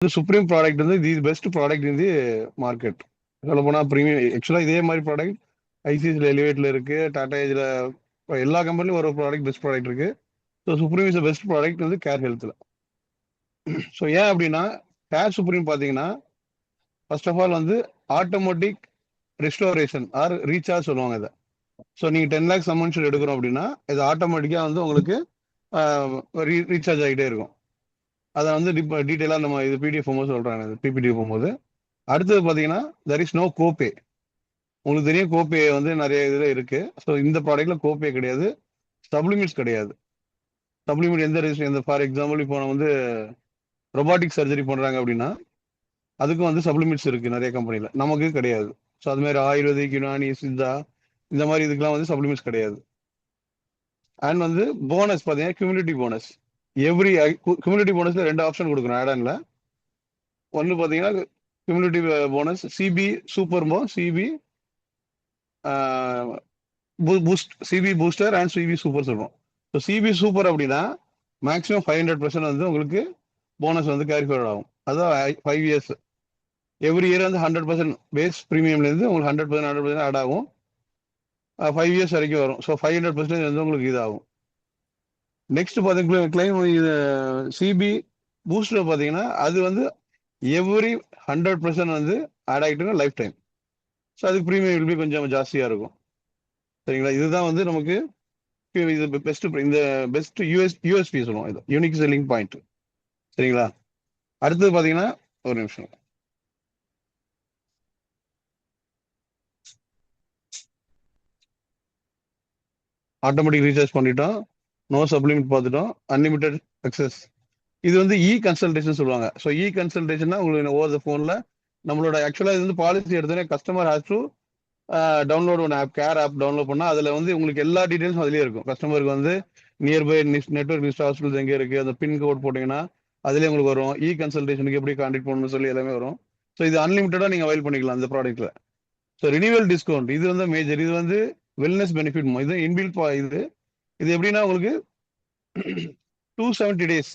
Supreme product வந்து the best product in the market. சொல்ல போனா ப்ரீமியம் ஆக்சுவலா இதே மாதிரி ப்ராடக்ட் ஐசிஐசியில் எலிவேட்ல இருக்கு, டாடா ஏஜ்ல எல்லா கம்பெனிலும் ஒரு ப்ராடக்ட் பெஸ்ட் ப்ராடக்ட் இருக்கு. So supreme is best product வந்து கேர் ஹெல்த்ல. ஸோ ஏன் அப்படின்னா கேர் சுப்ரீம் பார்த்தீங்கன்னா ஃபர்ஸ்ட் ஆஃப் ஆல் வந்து ஆட்டோமேட்டிக் ரெஸ்டோரேஷன் ஆர் ரீசார்ஜ் சொல்லுவாங்க இதை. ஸோ நீங்கள் 10 lakhs அமௌண்ட் எடுக்கிறோம் அப்படின்னா இது ஆட்டோமேட்டிக்காக வந்து உங்களுக்கு ரீசார்ஜ் ஆகிட்டே இருக்கும். அதை வந்து டீட்டெயிலாக நம்ம இது பிடிஎஃப் போகும்போது சொல்கிறாங்க, பிபிடி போகும்போது. அடுத்தது பார்த்தீங்கன்னா தெர் இஸ் நோ கோபே. உங்களுக்கு தெரியும் கோபே வந்து நிறைய இதில் இருக்கு. ஸோ இந்த ப்ராடக்ட்ல கோபே கிடையாது, சப்ளிமெண்ட்ஸ் கிடையாது. சப்ளிமெண்ட் எந்த ஃபார் எக்ஸாம்பிள் இப்போ நம்ம வந்து ரொபாட்டிக் சர்ஜரி பண்ணுறாங்க அப்படின்னா அதுக்கும் வந்து சப்ளிமெண்ட்ஸ் இருக்கு நிறைய கம்பெனியில், நமக்கு கிடையாது. ஸோ அது மாதிரி ஆயுர்வேதிக், யுனானி, சித்தா இந்த மாதிரி இதுக்கெல்லாம் வந்து சப்ளிமெண்ட்ஸ் கிடையாது. அண்ட் வந்து போனஸ் பார்த்தீங்கன்னா கம்யூனிட்டி போனஸ். எவ்ரி கம்யூனிட்டி போனஸ்ல 2 ஆப்ஷன் கொடுக்குறோம் ஆட் ஆன்ல. ஒன்று பார்த்தீங்கன்னா community bonus CB super CB CB booster and CB super சொல்லுவோம். ஸோ சிபி சூப்பர் அப்படின்னா மேக்ஸிமம் 500% வந்து உங்களுக்கு போனஸ் வந்து கேரி ஃபார்வர்ட் ஆகும். அதான் 5 years எவ்ரி இயர் வந்து 100% பேஸ் ப்ரீமியம்லேருந்து உங்களுக்கு 100% ஆட் ஆகும். 5 years வரைக்கும் வரும். ஸோ 500% வந்து உங்களுக்கு இதாகும். நெக்ஸ்ட் பார்த்தீங்கன்னா கிளைம் இது சிபி பூஸ்டர் பார்த்தீங்கன்னா அது வந்து எவ்ரி 100% வந்து ஆட் ஆகிட்டு லைஃப் டைம். ஸோ அதுக்கு ப்ரீமியம் வில் பி கொஞ்சம் ஜாஸ்தியாக இருக்கும். சரிங்களா, இதுதான் வந்து நமக்கு இது பெஸ்ட் இந்த பெஸ்ட் யூஎஸ்பி சொல்லுவோம், இது யூனிக் செல்லிங் பாயிண்ட். சரிங்களா, அடுத்தது பார்த்தீங்கன்னா ஒரு நிமிஷம். ஆட்டோமேட்டிக் ரீசார்ஜ் பண்ணிட்டோம், நோ சப்ளிமெண்ட் பார்த்துட்டோம், அன்லிமிட்டெட் அக்சஸ். இது வந்து இ கன்சல்டேஷன் சொல்லுவாங்க. ஸோ இ கன்சல்டேஷன்னா உங்களுக்கு ஓவர் த ஃபோனில் நம்மளோட ஆக்சுவலாக இது வந்து பாலிசி எடுத்தோன்னே customer has to download one app, care app download பண்ணால் அதில் வந்து உங்களுக்கு எல்லா டீட்டெயில்ஸும் அதிலே இருக்கும். கஸ்டமருக்கு வந்து நியர்பை நெட்வொர்க் லிஸ்ட் ஹாஸ்பிட்டல்ஸ் எங்கே இருக்குது, அந்த பின் கோட் போட்டிங்கன்னா அதிலே உங்களுக்கு வரும். இ கன்சல்டேஷனுக்கு எப்படி கான்டாக்ட் பண்ணணும்னு சொல்லி எல்லாமே வரும். ஸோ இது அன்லிமிட்டடாக நீங்கள் அவைல் பண்ணிக்கலாம் இந்த ப்ராடக்ட்டில். ஸோ ரினிவல் டிஸ்கவுண்ட் இது வந்து மேஜர். இது வந்து வெல்னஸ் பெனிஃபிட் இது இன்பில்ட் இது எப்படின்னா உங்களுக்கு 270 days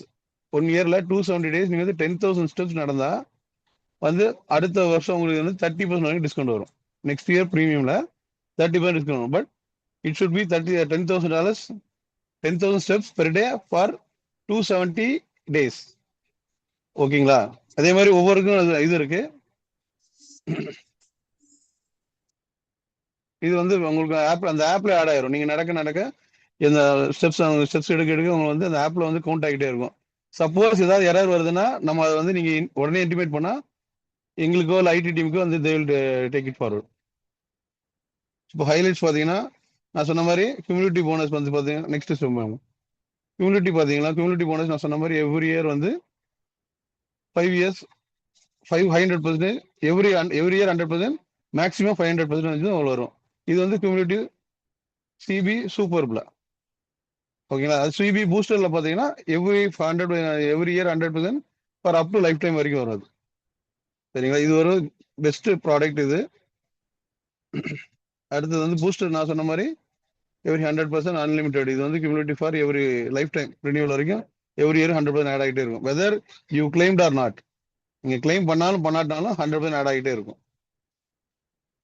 1 yearல 270 days நீங்கள் வந்து 10,000 ஸ்டெப்ஸ் நடந்தா வந்து அடுத்த வருஷம் உங்களுக்கு வந்து 30% வரைக்கும் டிஸ்கவுண்ட் வரும். நெக்ஸ்ட் இயர் ப்ரீமியம்ல 30% டிஸ்கவுண்ட் வரும். But it should be $10,000 10,000 steps per day for 270 days. ஓகேங்களா, அதே மாதிரி ஒவ்வொருக்கும் இது இருக்கு. இது வந்து உங்களுக்கு அந்த ஆப்ல ஆட் ஆயிரும். நீங்க நடக்க நடக்க இந்த ஸ்டெப்ஸ் எடுக்க உங்களுக்கு வந்து அந்த ஆப்ல வந்து கவுண்ட் ஆகிட்டே இருக்கும். சப்போஸ் ஏதாவது எரர் வருதுன்னா நம்ம அதை வந்து நீங்க உடனே இன்டிமேட் பண்ணா எங்களுக்கோ இல்லை ஐடி டீமுக்கோ வந்து they will take it forward. இப்போ ஹைலைட்ஸ் பார்த்தீங்கன்னா நான் சொன்ன மாதிரி கம்யூனிட்டி போனஸ் வந்து பார்த்தீங்கன்னா நெக்ஸ்ட் சொல்லுவாங்க. கம்யூனிட்டி பார்த்தீங்கன்னா கம்யூனிட்டி போனஸ் நான் சொன்ன மாதிரி எவ்ரி இயர் வந்து 5 years 500%, எவ்ரி இயர் 100%, மேக்ஸிமம் 500% அவ்வளோ வரும். இது வந்து கம்யூனிட்டி சிபி சூப்பர்ல. ஓகேங்களா, அது சிபி பூஸ்டர்ல பார்த்தீங்கன்னா every year 100% for up to life time வரைக்கும் வரும். சரிங்களா, இது ஒரு பெஸ்ட் ப்ராடக்ட் இது. அடுத்தது வந்து பூஸ்டர் நான் சொன்ன மாதிரி எவ்ரி 100% அன்லிமிட்டெட். இது வந்து community for every life time renewal வரைக்கும் எவ்ரி இயர் 100% ஆட் ஆகிட்டே இருக்கும். Whether you claimed or not, நீங்க கிளைம் பண்ணாலும் பண்ணாட்டாலும் 100% ஆட் ஆகிட்டே இருக்கும்.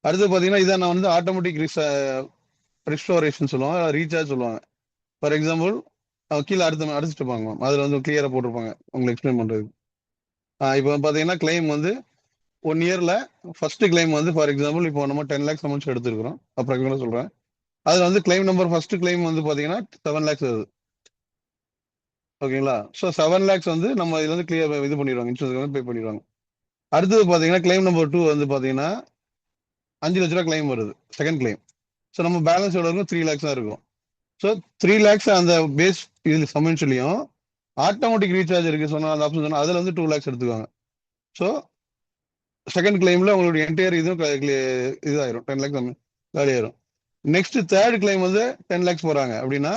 அடுத்து பார்த்தீங்கன்னா இதை நான் வந்து ஆட்டோமேட்டிக் ரெஸ்டோரேஷன் சொல்லுவாங்க, ரீசார்ஜ் சொல்லுவாங்க. ஃபார் எக்ஸாம்பிள் கீழே அடிச்சுட்டு இருப்பாங்க, அதில் வந்து கிளியராக போட்டிருப்பாங்க உங்களுக்கு எக்ஸ்பிளைன் பண்ணுறது. இப்போ பார்த்தீங்கன்னா கிளைம் வந்து 1 yearல ஃபர்ஸ்ட் கிளைம் வந்து ஃபார் எக்ஸாம்பிள் இப்போ நம்ம 10 lakhs அமௌண்ட்ஸ் எடுத்துருக்கிறோம் அப்புறம் சொல்கிறேன். அதில் வந்து கிளைம் நம்பர் ஃபர்ஸ்ட் கிளைம் வந்து பார்த்தீங்கன்னா 7 lakhs வருது. ஓகேங்களா, ஸோ 7 lakhs வந்து நம்ம இதில் வந்து கிளியர் இது பண்ணிடுவாங்க, இன்சூரன்ஸ் வந்து பே பண்ணிடுவாங்க. அடுத்தது பார்த்தீங்கன்னா கிளைம் நம்பர் 2 வந்து பார்த்தீங்கன்னா 5 லட்ச ரூபா கிளைம் வருது செகண்ட் கிளைம். ஸோ நம்ம பேலன்ஸ் எவ்வளோ இருக்கும், 3 lakhs தான் இருக்கும். ஸோ 3 lakhs அந்த பேஸ் இதில் சமன்ஸ்லையும் ஆட்டோமேட்டிக் ரீசார்ஜ் இருக்கு சொன்னால் அந்த ஆப்ஷன் சொன்னால் அதில் வந்து 2 lakhs எடுத்துக்குவாங்க. ஸோ செகண்ட் கிளைம்ல உங்களுடைய என்டையர் இதுவும் இதாயிரும் 10 lakhs காலியாயிரும். நெக்ஸ்ட் தேர்ட் கிளைம் வந்து 10 lakhs போறாங்க அப்படின்னா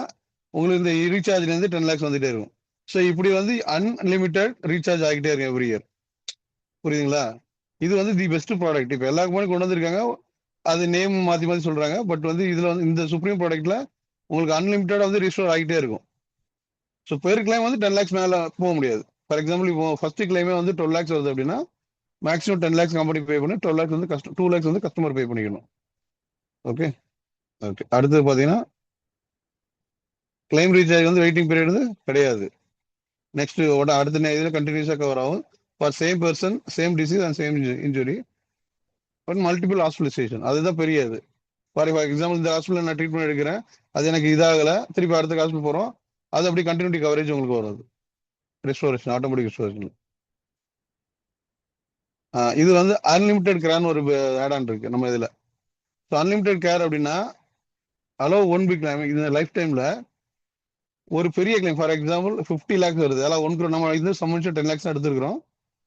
உங்களுக்கு இந்த ரீசார்ஜ்ல இருந்து 10 lakhs வந்துட்டே இருக்கும். ஸோ இப்படி வந்து அன்லிமிட்டெட் ரீசார்ஜ் ஆகிட்டே இருக்கும் எவ்ரி இயர். புரியுதுங்களா, இது வந்து தி பெஸ்ட் ப்ராடக்ட். இப்போ எல்லா கம்பெனியும் கொண்டு வந்திருக்காங்க, அது நேம் மாற்றி மாற்றி சொல்றாங்க. பட் வந்து இதுல வந்து இந்த சுப்ரீம் ப்ராடக்ட்ல உங்களுக்கு அன்லிமிட்டடா வந்து ரீஸ்டோர் ஆகிட்டே இருக்கும். ஸோ பெர் கிளைம் வந்து 10 lakhs மேல போக முடியாது. ஃபார் எக்ஸாம்பிள் இப்போ ஃபர்ஸ்ட் கிளைமே வந்து 12 lakhs வருது அப்படின்னா மேக்ஸிமம் 10 lakhs கம்பெனி பே பண்ணி 12 lakhs வந்து 2 lakhs வந்து கஸ்டமர் பே பண்ணிக்கணும். Okay okay. அடுத்தது பார்த்தீங்கன்னா கிளைம் ரீச் ஆகி வந்து வெயிட்டிங் பீரியட் வந்து கிடையாது. நெக்ஸ்ட் அடுத்த இதில் கண்டினியூஸாக கவர் ஆகும் for same person same disease and same injury but multiple hospitalisation. அதுதான் பெரிய இது. ஃபார் எக்ஸாம்பிள் இந்த ஹாஸ்பிட்டல் நான் ட்ரீட்மெண்ட் எடுக்கிறேன், அது எனக்கு இதாகலை, திருப்பி அடுத்த ஹாஸ்பிட்டல் போகிறோம், அது அப்படி கண்டினியூட்டி கவரேஜ் உங்களுக்கு வரும். Restoration automatic restoration. இது வந்து அன்லிமிட்டெட் கேர்னு ஒரு ஆட் ஆன் இருக்கு நம்ம இதில். ஸோ அன்லிமிட்டெட் கேர் அப்படின்னா அளவு 1 big கிளைம் இந்த லைஃப் டைமில் ஒரு பெரிய கிளைம் ஃபார் எக்ஸாம்பிள் 50 lakhs வருது, அதெல்லாம் 1 crore நம்ம இது சம்மன்ஷன் 10 lakhs எடுத்துருக்கிறோம்.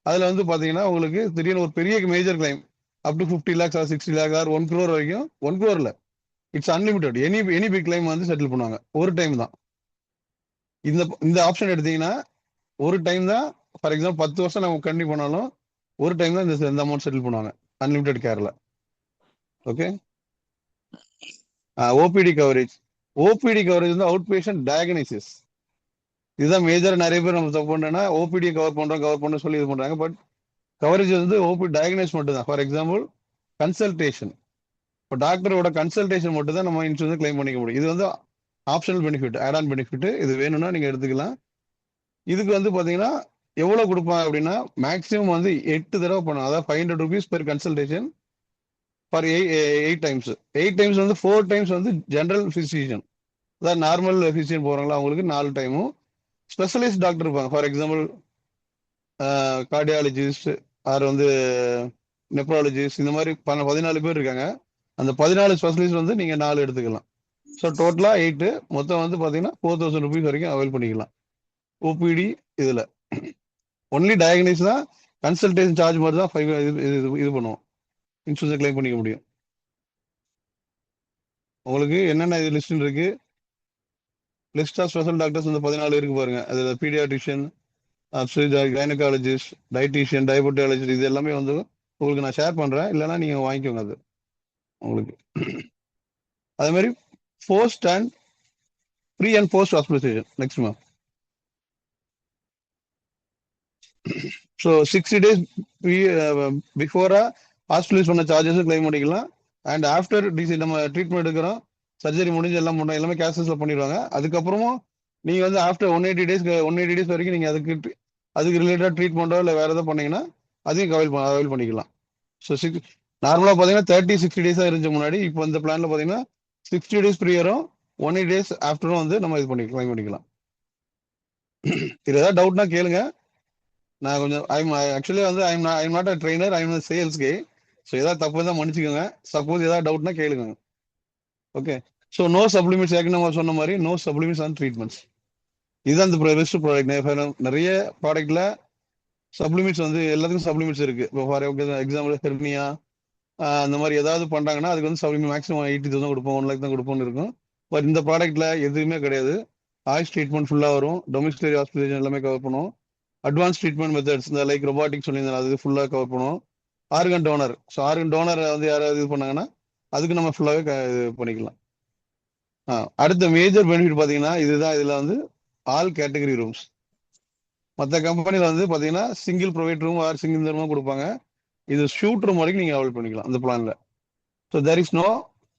அதில் வந்து பார்த்தீங்கன்னா உங்களுக்கு திடீர்னு ஒரு பெரிய major claim up to 50 lakhs or 60 lakhs or 1 crore வரைக்கும் 1 crore இல்லை, it's unlimited. Any big claim வந்து செட்டில் பண்ணுவாங்க ஒரு டைம் தான். இந்த ஆப்ஷன் எடுத்தீங்கன்னா ஒரு டைம் தான். ஃபார் எக்ஸாம்பிள் 10 வருஷம் நம்ம கண்டினியூ பண்ணாலும் ஒரு டைம் தான் இந்த அமௌண்ட் செட்டில் பண்ணுவாங்க அன்லிமிட்டெட் கேர்ல. Okay. OPD coverage. OPD coverage வந்து அவுட் பேஷண்ட் டயக்னைசிஸ். இதுதான் மேஜர். நிறைய பேர் நம்ம தப்பு பண்ணோம்னா ஓபிடி கவர் பண்றோம் சொல்லி இது பண்றாங்க. பட் கவரேஜ் வந்து ஓபி டயக்னைஸ் மட்டும் தான். ஃபார் எக்ஸாம்பிள் கன்சல்டேஷன், இப்போ டாக்டரோட கன்சல்டேஷன் மட்டும் தான் நம்ம இன்சூரன்ஸ் கிளைம் பண்ணிக்க முடியும். இது வந்து optional benefit, add on benefit. இது வேணும்னா நீங்க எடுத்துக்கலாம். இதுக்கு வந்து பாத்தீங்கன்னா எவ்வளவு கொடுப்பாங்க அப்படின்னா மேக்ஸிமம் வந்து 8 தடவை பண்ணும். அதாவது 500 rupees per consultation for 8 times. 8 times வந்து 4 times வந்து ஜென்ரல் பிசிஷியன், அதாவது நார்மல் பிசிஷியன் போறாங்களா அவங்களுக்கு 4 டைமும். ஸ்பெஷலிஸ்ட் டாக்டர் இருப்பாங்க. ஃபார் எக்ஸாம்பிள் கார்டியாலஜிஸ்ட் ஆர் வந்து நெப்ராலஜிஸ்ட், இந்த மாதிரி 14 பேர் இருக்காங்க. அந்த 14 ஸ்பெஷலிஸ்ட் வந்து நீங்க 4 எடுத்துக்கலாம். ஸோ டோட்டலா 8, மொத்தம் வந்து பாத்தீங்கன்னா 4000 rupees வரைக்கும் அவைல் பண்ணிக்கலாம் ஓபிடி. இதுல ஒன்லி டயக்னைஸ் தான், கன்சல்டேஷன் சார்ஜ் மாதிரி தான் 5 இது பண்ணுவோம், இன்சூரன்ஸ் கிளைம் பண்ணிக்க முடியும். உங்களுக்கு என்னென்ன இது லிஸ்ட் இருக்கு, லிஸ்ட் ஆஃப் ஸ்பெஷல் டாக்டர்ஸ் வந்து 14 இருக்கு பாருங்க. அது பீடியாட்ரிஷியன், கைனகாலஜிஸ்ட், டயட்டீஷியன், டயபெட்டாலஜிஸ்ட், இது எல்லாமே வந்து உங்களுக்கு நான் ஷேர் பண்றேன், இல்லைன்னா நீங்க வாங்கிக்கோங்க. அது உங்களுக்கு அதே மாதிரி post and pre and post hospitalization next month. So 60 days பிஃபோரா ஹாஸ்பிட்டலைஸ் பண்ண சார்ஜஸ் கிளைம் பண்ணிக்கலாம். அண்ட் ஆஃப்டர் டிசி நம்ம ட்ரீட்மெண்ட் எடுக்கிறோம், சர்ஜரி முடிஞ்சு எல்லாம் பண்ணோம், எல்லாமே கேஷ்லெஸ்ல பண்ணிடுவாங்க. அதுக்கப்புறமும் நீங்க வந்து ஆஃப்டர் 180 days வரைக்கும் நீங்க அதுக்கு ரிலேட்டடா ட்ரீட்மெண்ட்டோ இல்லை வேற ஏதோ பண்ணீங்கன்னா அதையும் அவைல் பண்ணிக்கலாம். ஸோ நார்மலாக பார்த்தீங்கன்னா 30-60 days இருந்துச்சு முன்னாடி. இப்போ இந்த பிளான்ல பார்த்தீங்கன்னா 60 days ப்ரீயரும் 180 days ஆஃப்டரும் வந்து நம்ம இது கிளைம் பண்ணிக்கலாம். இது ஏதாவது டவுட்னா கேளுங்க. நான் கொஞ்சம் ஆக்சுவலி வந்து I'm not a trainer, I'm sales K. So ஏதாவது தப்பு தான் மன்னிச்சுக்கோங்க. சப்போஸ் ஏதாவது டவுட்னா கேளுங்க. ஓகே. ஸோ நோ சப்ளிமெண்ட்ஸ், ஏற்கனவே நம்ம சொன்ன மாதிரி நோ சப்ளிமெண்ட்ஸ் ஆன் ட்ரீட்மெண்ட்ஸ். இதுதான் இந்த பெஸ்ட் ப்ராடக்ட். நிறைய ப்ராடக்ட்ல சப்ளிமெண்ட்ஸ் வந்து எல்லாத்துக்கும் சப்ளிமெண்ட்ஸ் இருக்கு. இப்போ ஃபார் எக்ஸாம்பிள் ஹெர்னியா அந்த மாதிரி ஏதாவது பண்றாங்கன்னா அதுக்கு வந்து சப்ளிமெண்ட் மேக்ஸிமம் 80,000 கொடுப்போம், 1 lakh தான் கொடுப்போம்னு இருக்கும். பட் இந்த ப்ராடக்ட்ல எதுவுமே கிடையாது. ஆயுஷ் ட்ரீட்மெண்ட் ஃபுல்லா வரும், டொமிஸ்டிக் ஹாஸ்பிட்டல் எல்லாமே கவர் பண்ணுவோம். அட்வான்ஸ் ட்ரீட்மெண்ட் மெத்தட்ஸ் இந்த லைக் ரொபாட்டிக் சொல்லியிருந்தாலும் அது ஃபுல்லாக கவர் பண்ணுவோம். Organ toner, so organ toner வந்து யாராவது இது பண்ணாங்கன்னா அதுக்கு நம்ம ஃபுல்லாகவே இது பண்ணிக்கலாம். அடுத்த மேஜர் பெனிஃபிட் பார்த்தீங்கன்னா இதுதான். இதில் வந்து ஆல் கேட்டகரி ரூம்ஸ். மற்ற கம்பெனியில் வந்து பார்த்தீங்கன்னா single private room or single ரூமாக கொடுப்பாங்க. இது ஷூட் ரூம் வரைக்கும் நீங்கள் அவைல் பண்ணிக்கலாம் அந்த பிளான்ல. So there is no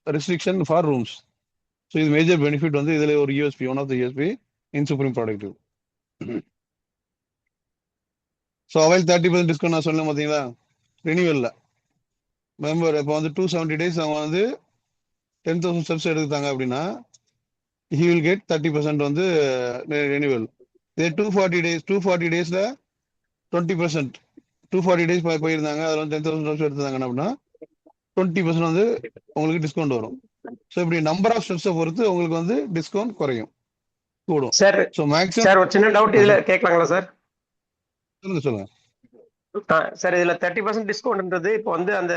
restriction for rooms. So இது மேஜர் பெனிஃபிட் வந்து இதில் ஒரு USP, one of the USP in supreme product. So avail 30% discount நான் சொன்னேன் பார்த்தீங்களா ரினியூவலில். மெம்பர் இப்போ வந்து 270 days அவங்க வந்து 10,000 steps எடுத்தாங்க அப்படின்னா he will get 30% வந்து ரினியூவல். இதே 240 daysல 20%, 240 days போயிருந்தாங்க, அதில் வந்து 10,000 steps எடுத்தாங்க அப்படின்னா 20% வந்து உங்களுக்கு டிஸ்கவுண்ட் வரும். ஸோ இப்படி நம்பர் ஆஃப் ஸ்டெப்ஸை பொறுத்து உங்களுக்கு வந்து டிஸ்கவுண்ட் குறையும், கூடும். சார் ஸோ மேக்ஸிமம் சார் ஒரு சின்ன டவுட் இதுல கேட்கலாங்களா சார்? சொல்லுங்க. சார் இதுல 30% டிஸ்கவுண்ட்ன்றது இப்போ வந்து அந்த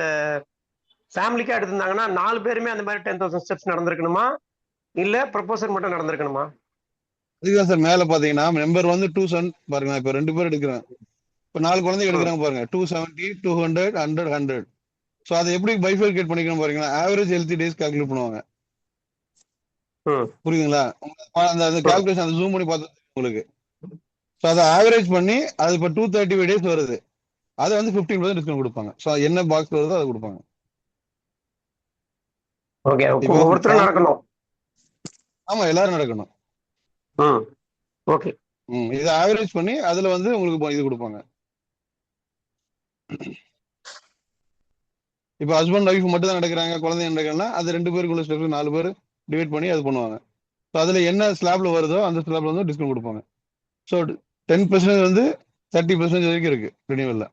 ஃபேமிலிக்கா எடுத்திருந்தாங்கன்னா 4 பேருமே அந்த மாதிரி 10,000 ஸ்டெப்ஸ் நடந்திருக்கணுமா, இல்ல ப்ரொபோசல் மட்டும் நடந்திருக்கணுமா? அதுதான் சார். மேல பாத்தீங்கன்னா மெம்பர் வந்து 270 பாருங்க. இப்போ 2 பேர் எடுக்கிறேன், இப்போ 4 குழந்தைங்க எடுக்கிறாங்க பாருங்க. 270, 200, 100, 100. ஸோ அதை எப்படி பைஃபர்கேட் பண்ணிக்கணும் பாருங்கன்னா ஆவரேஜ் ஹெல்த்தி டேஸ் கால்குலேட் பண்ணுவாங்க. புரியுதுங்களா? அந்த கால்குலேஷன் அந்த ஜூம் பண்ணி பார்த்தா உங்களுக்கு ஸோ அதை ஆவரேஜ் பண்ணி அது இப்போ 235 days வருது, அதை வந்து 15% டிஸ்கவுண்ட் கொடுப்பாங்க. ஸோ என்ன பாக்ஸ் வருதோ அதை கொடுப்பாங்க. ஓகே, இப்போ ஒவ்வொருத்தரும் நடக்கணும். ஆமா, எல்லாரும் நடக்கணும். ம் ஓகே. இதை ஆவரேஜ் பண்ணி அதுல வந்து உங்களுக்கு இது கொடுப்பாங்க. இப்போ ஹஸ்பண்ட் ஒய்ஃப் மட்டும் தான் நடக்கிறாங்க, குழந்தைங்க நடக்கிறாங்கன்னா அது 2 பேருக்குள்ள ஸ்டெப் 4 பேர் டிவைட் பண்ணி அது பண்ணுவாங்க. ஸோ அதுல என்ன ஸ்லாப்ல வருதோ அந்த ஸ்லாப்ல வந்து டிஸ்கவுண்ட் கொடுப்பாங்க. ஸோ 10% வந்து 30% வரைக்கும் இருக்கு ரினியூவல்ல.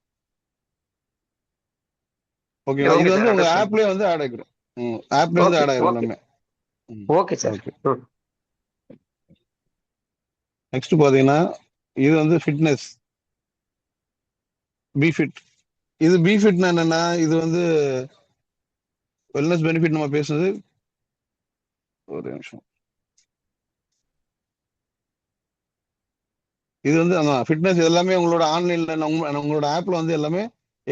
ஓகேங்களா? இது வந்து உங்க ஆப்லயே வந்து ஆட் ஆகிடும். ஆப்லயே வந்து ஆட் ஆகிடும் எல்லாமே. Okay sir. நெக்ஸ்ட் பாத்தீங்கன்னா இது வந்து ஃபிட்னஸ், பி ஃபிட். இது பி ஃபிட்னா என்னன்னா, இது வந்து வெல்னஸ் பெனிஃபிட் நம்ம பேசுறது. ஒரு நிமிஷம். இது வந்து ஃபிட்னஸ் எல்லாமே உங்களோட ஆன்லைன்ல உங்களோட ஆப்ல வந்து எல்லாமே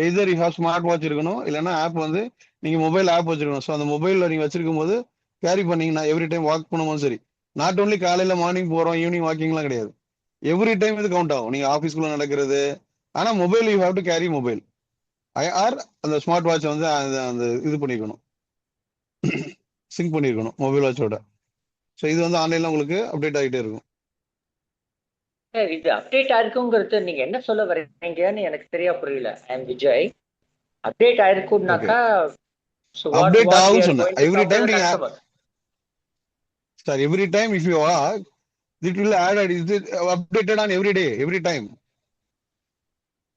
either you have smart watch இருக்கணும், இல்லைன்னா ஆப் வந்து நீங்க மொபைல் ஆப் வச்சிருக்கணும். ஸோ அந்த மொபைல்ல நீங்க வச்சிருக்கும் போது கேரி பண்ணீங்கன்னா எவ்ரி டைம் வாக் பண்ணும்போது சரி, நாட் ஓன்லி காலையில மார்னிங் போறோம் ஈவினிங் வாக்கிங்லாம் கிடையாது, எவ்ரி டைம் இது கவுண்ட் ஆகும். நீங்க ஆஃபீஸ்க்குள்ள நடக்கிறது. ஆனா mobile you have to carry mobile or அந்த ஸ்மார்ட் வாட்ச் வந்து அந்த இது பண்ணிருக்கணும், சிங்க் பண்ணிருக்கணும் மொபைல் வாட்சோட. ஸோ இது வந்து ஆன்லைன்ல உங்களுக்கு அப்டேட் ஆகிட்டே இருக்கும். சார் இது அப்டேட் ஆயிருக்குங்கிறது நீங்க என்ன சொல்ல வரீங்கன்னு எனக்கு சரியா புரியல. I am Vijay. அப்டேட் ஆயிருக்கும்னாக்கா அப்டேட் ஆகும் சொன்னேன். எவ்ரி டைம் நீங்க sir every time if you walk it will add it updated on every day, every time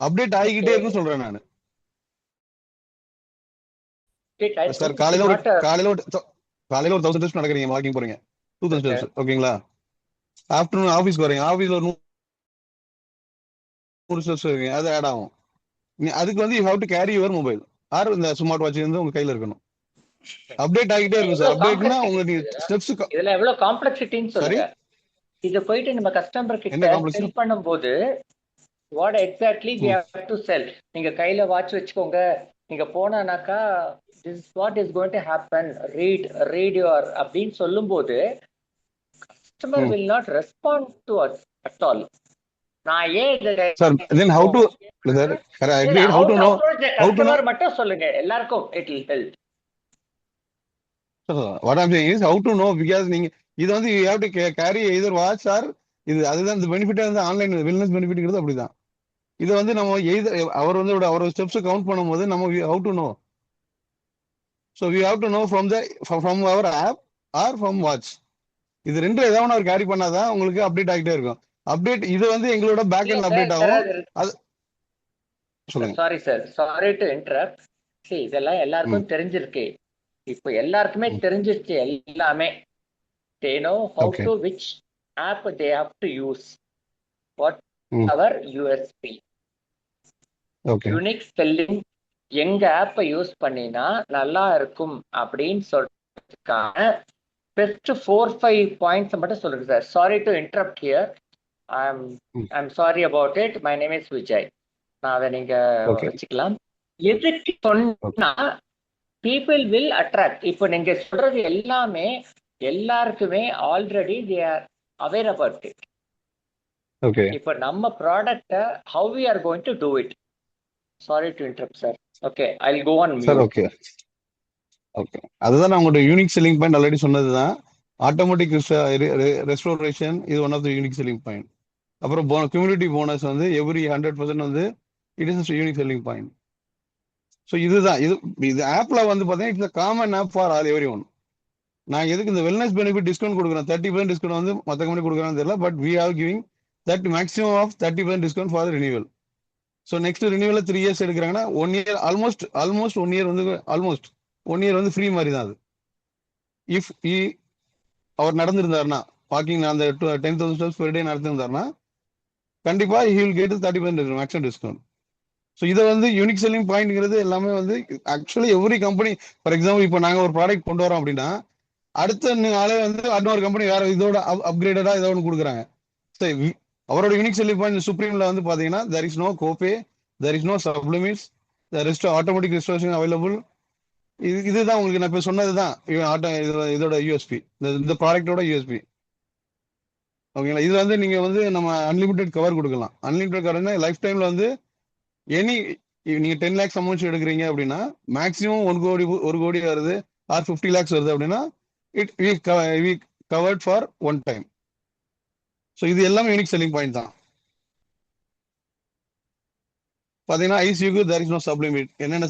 update ஆகிக்கிட்டே இருக்கும் சொல்றேன் நான். சார் காலையில ஒரு 1000 ஸ்டெப்ஸ் நடக்கிறீங்க, வாக்கிங் போறீங்க 2000 ஸ்டெப்ஸ், ஓகேங்களா? ஆஃப்டர்நூன் ஆஃபீஸ்க்கு வரீங்க, ஆஃபீஸ்ல ஒரு 100 ஸ்டெப்ஸ் இருக்கீங்க, அது ஆட் ஆகும். அதுக்கு வந்து you have to carry your mobile or இந்த ஸ்மார்ட் வாட்ச் வந்து உங்க கையில இருக்கணும். அப்டேட் ஆகிட்டே இருக்கும் சார். அப்டேட்னா உங்களுக்கு ஸ்டெப்ஸ் இதுல எவ்வளவு காம்ப்ளெக்சிட்டின்னு சொல்லுங்க. இது போயிட்டு நம்ம கஸ்டமர் கிட்ட செல் பண்ணும்போது what exactly we have to sell. நீங்க கையில வாட்ச் வச்சுக்கோங்க, நீங்க போனானாக்கா this is what is going to happen, read your அப்படின்னு சொல்லும்போது customer will not respond to us at all. நான் sir then how to sir I agreed, how to know customer மட்டும் சொல்லுங்க, எல்லாருக்கும் it will help. what I'm saying is how to know, because நீங்க இது வந்து you have to carry either watch or இது அதுதான் இந்த பெனிஃபிட் வந்து ஆன்லைன் வெல்னஸ் பெனிஃபிட்ங்கிறது அப்படிதான். இது வந்து நம்ம அவர் வந்து அவரோட ஸ்டெப்ஸ் கவுண்ட் பண்ணும்போது நம்ம how to know, so we have to know from our app or from watch. இது ரெண்டு ஏதாவது அவர் கேரி பண்ணாதான் உங்களுக்கு அப்டேட் ஆகிட்டே இருக்கும். அப்டேட் இது வந்து எங்களோட பேக் எண்ட் அப்டேட் ஆகும். அது சொல்லுங்க. Sorry sir, sorry to interrupt. see இதெல்லாம் எல்லாருக்கும் தெரிஞ்சிருக்கு, இப்போ எல்லாருக்குமே தெரிஞ்சிருச்சு எல்லாமே. they know how to which app they have to use, what our USP, unique selling, எங்க ஆப்பை யூஸ் பண்ணினா நல்லா இருக்கும் அப்படின்னு சொல்றதுக்கான பெஸ்ட் 4-5 பாயிண்ட்ஸ் மட்டும் சொல்லுங்க sir. Sorry to interrupt here, I'm sorry about it. My name is Vijay. நான் அதை நீங்க வச்சுக்கலாம். எதுக்கு சொன்னா people will attract. இப்போ நீங்க சொல்றது எல்லாமே எல்லாருக்குமே already they are aware about it. இப்போ நம்ம ப்ராடக்ட்டை how we are going to do it. Sorry to interrupt sir. Okay, I'll go on mute. Sir, okay. அதுதான் நான் உங்களோட யூனிக் செல்லிங் பாயிண்ட் ஆல்ரெடி சொன்னதுதான். ஆட்டோமேட்டிக் ரெஸ்டோரேஷன் இது one of the unique selling point. அப்புறம் community bonus வந்து every 100% வந்து it is unique selling point. So இதுதான் இது ஆப்ல வந்து பார்த்தீங்கன்னா it's common app for all every one. நான் எதுக்கு இந்த வெல்னஸ் பெனிஃபிட் டிஸ்கவுண்ட் கொடுக்குறேன், 30% டிஸ்கவுண்ட் வந்து மற்ற கம்பெனி கொடுக்குறான்னு தெரியல, but we have giving that maximum of 30% discount for renewal. So next renewal 3 years எடுக்கிறாங்கன்னா 1 year ஆல்மோஸ்ட் 1 year வந்து ஆல்மோஸ்ட் 1 year வந்து ஃப்ரீ மாதிரி தான் அது. இஃப் அவர் நடந்திருந்தாருன்னா வாக்கிங் அந்த 10,000 ஸ்டெப்ஸ் பெர் டே நடத்திருந்தாருன்னா கண்டிப்பா he will get 30% maximum discount. So இதை வந்து யூனிக் செல்லிங் பாயிண்ட்ங்கிறது எல்லாமே வந்து actually every company, for example இப்போ நாங்கள் ஒரு ப்ராடக்ட் கொண்டு வரோம் அப்படின்னா அடுத்த நாளே வந்து இன்னொரு கம்பெனி வேற இதோட அப்கிரேடடா ஏதோ ஒன்று கொடுக்குறாங்க. அவரோட யூனிக் செல்லிங் பாயிண்ட் சுப்ரீம்ல வந்து பாத்தீங்கன்னா there is no copay, there is no sublimits, there is automatic restoration available. இதுதான் உங்களுக்கு நான் இப்ப சொன்னதுதான் இதோட யூஎஸ்பி, இந்த ப்ராடக்டோட யூஎஸ்பி. ஓகேங்களா. இதுல வந்து நீங்க வந்து நம்ம அன்லிமிடெட் கவர் கொடுக்கலாம். அன்லிமிடெட் கவர்னா லைஃப் டைம்ல வந்து எனி நீங்க 10 லேக்ஸ் அமௌண்ட் எடுக்கிறீங்க அப்படின்னா மேக்ஸிமம் 1 கோடி வருது ஆர் 50 லேக்ஸ் வருது அப்படின்னா it we covered for one time. So இது எல்லாமே யூனிக் செல்லிங் பாயிண்ட் தான். பாத்தீங்கன்னா ஐசியூக்கு தேர் இஸ் நோ சப்ளிமிட். என்னென்ன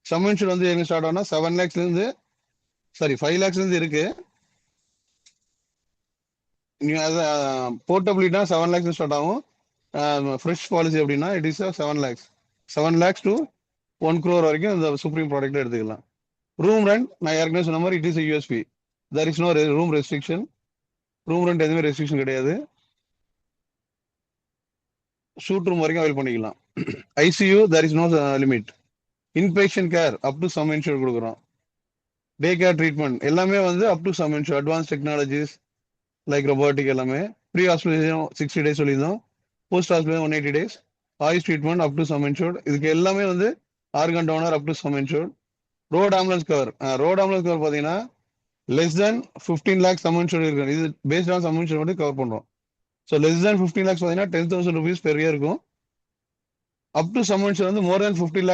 சம் இன்சூர் வந்து எங்க ஸ்டார்ட் ஆனா 7 லேக்ஸ்ல இருந்து 5 லேக்ஸ்ல இருந்து இருக்கு. நீங்க அதை போர்ட்டபிலிட்டா 7 லேக்ஸ் ஸ்டார்ட் ஆகும். ஃப்ரெஷ் பாலிசி அப்படின்னா it is 7 lakhs to 1 crore வரைக்கும் இந்த சுப்ரீம் ப்ராடக்ட் எடுத்துக்கலாம். ரூம் ரெண்ட் நான் ஏற்கனவே சொன்ன மாதிரி it is USP. There is no room restriction. Room rent எதுவுமே ரெஸ்ட்ரிக்ஷன் கிடையாது. ஷூட் ரூம் வரைக்கும் அவைல் பண்ணிக்கலாம். ICU there is no limit. Inpatient care up to sum insured கொடுக்குறோம். டே கேர் ட்ரீட்மெண்ட் எல்லாமே வந்து up to sum insured. Advance technologies like robotic எல்லாமே. Pre hospitalization 60 days சொல்லியிருந்தோம். Post hospital 180 days. AYUSH treatment up to sum insured. இதுக்கு எல்லாமே வந்து organ donor up to sum insured. Road ambulance cover பார்த்தீங்கன்னா less than 15 lakhs sum insured இருக்கு. இது based on sum insured மட்டும் cover பண்றோம். ஸோ லெஸ் தென் 15 lakhs பார்த்தீங்கன்னா 10,000 rupees per year இருக்கும். அப் டு சம் இன்சூர் வந்து more than 15